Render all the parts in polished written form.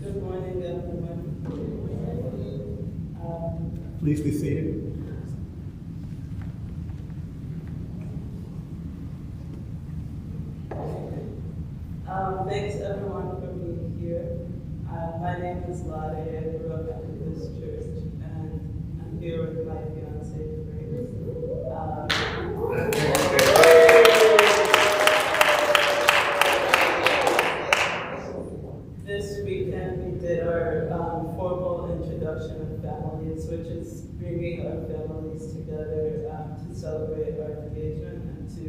Good morning, everyone. Please be seated. Thanks everyone for being here. My name is Lottie. I grew up in this church, and I'm here with my fiance, Frank. This weekend we did our formal introduction of families, which is bringing our families together to celebrate our engagement and to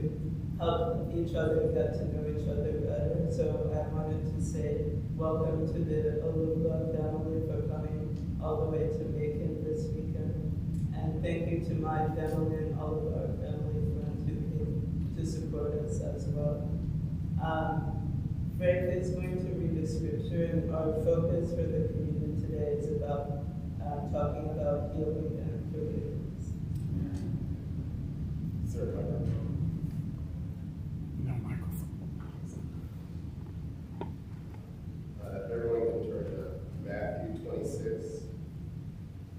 help each other get to know each other better. So I wanted to say welcome to the Olugba family for coming all the way to Macon this weekend. And thank you to my family and all of our family for tuning to support us as well. Frank is going to read a scripture, and our focus for the communion today is about talking about healing and forgiveness. Sir, No microphone. everyone can turn to Matthew 26,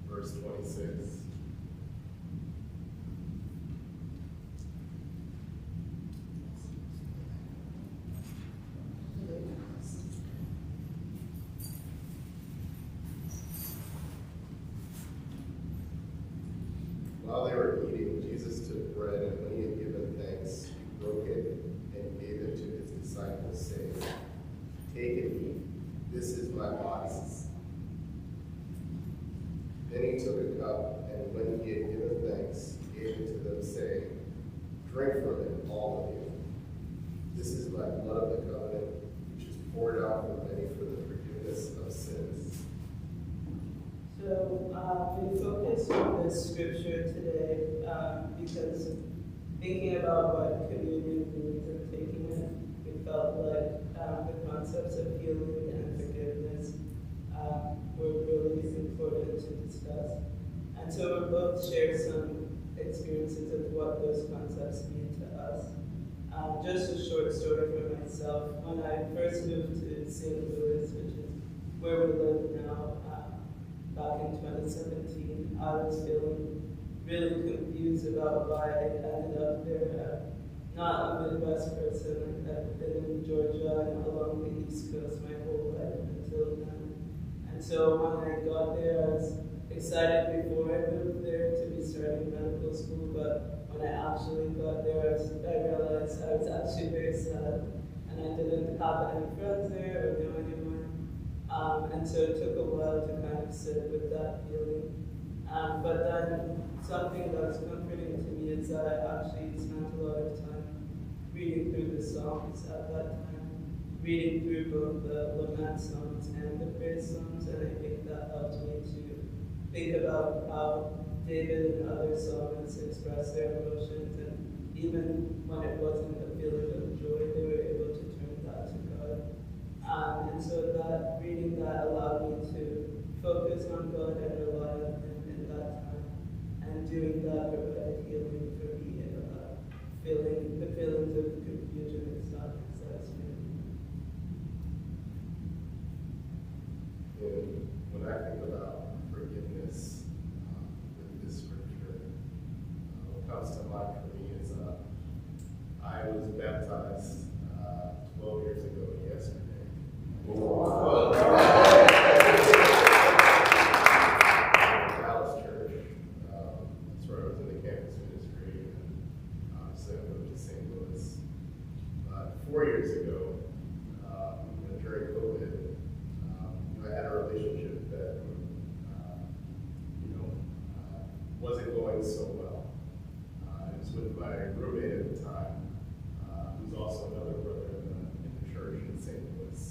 verse 26. While they were eating, Jesus took bread, and when he had given thanks, he broke it and gave it to his disciples, saying, "Take and eat. This is my body." Then he took a cup, and when he had given thanks, gave it to them, saying, "Drink from it, all of you. This is my blood of the covenant, which is poured out for many for the forgiveness of sins." So we focus on this scripture today because thinking about what communion means and taking it, we felt like the concepts of healing and forgiveness were really important to discuss. And so we'll both share some experiences of what those concepts mean to us. Just a short story for myself. When I first moved to St. Louis, which is where we live now, back in 2017, I was feeling really confused about why I ended up there. Not a Midwest person. I've been in Georgia and along the East Coast my whole life until then. And so when I got there, I was excited before I moved there to be starting medical school, but when I actually got there, I realized I was actually very sad, and I didn't have any friends there or know anyone. And so it took a while to kind of sit with that feeling. But then something that was comforting to me is that I actually spent a lot of time reading through the Psalms at that time, reading through both the lament songs and the praise songs, and I think that helped me to think about how David and other psalmists expressed their emotions, and even when it wasn't a feeling of joy, they were able to turn that to God. And so that reading that allowed me to focus on God and rely on Him in that time. And doing that provided healing for me and feeling the feelings of confusion and sadness that I was feeling. And when I think about forgiveness with this scripture, what comes to mind for me is I was baptized 12 years ago yesterday. Dallas Church. That's where I was in the campus ministry, and obviously I moved to St. Louis. 4 years ago, during COVID, I had a relationship that wasn't going so well. I was with my roommate at the time, who's also another brother in the church in St. Louis.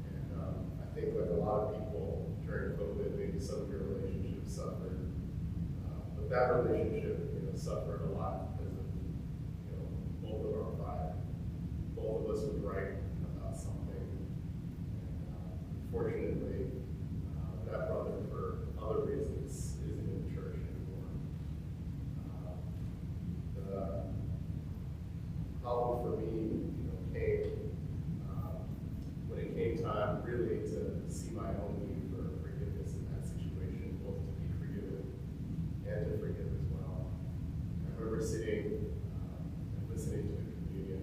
And I think like a lot of people during COVID, maybe some of your relationships suffered. But that relationship, suffered a lot because of, both of our vibe. Both of us would write about something. And fortunately, that brother, for other reasons, isn't in the church anymore. The problem for me, came when it came time really to see my own need for forgiveness in that situation, both to be forgiven and to forgive as well. I remember sitting and listening to the communion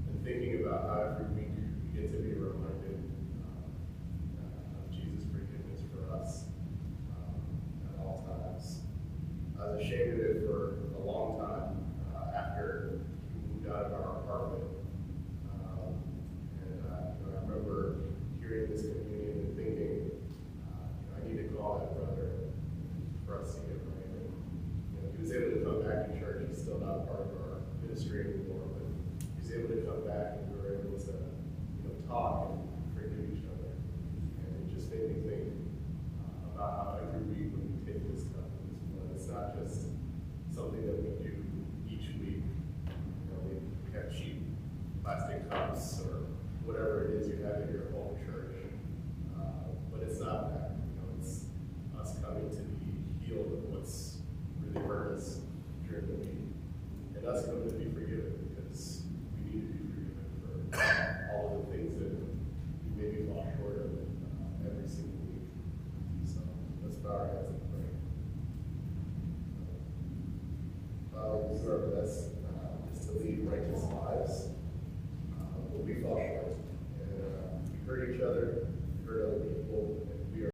and thinking about how every week we get to be reminded of Jesus' forgiveness for us at all times. I was ashamed of it for a long time after we moved out of our apartment. I remember hearing this communion and thinking, I need to call that brother for us to get right. And, he was able to come back to church. He's still not part of our ministry anymore, but he was able to come back and we were able to, talk and forgive each other. And it just made me think about how every week when we take this cup of this blood, it's not just something that we do each week. We have cheap plastic cups or whatever it is you have in your home church. But it's not that. It's us coming to be healed of what's really hurt us during the week. And us coming to be forgiven because we need to be forgiven for all of the things that we maybe fall short of every single week. So let's bow our heads and pray. Father, we do our best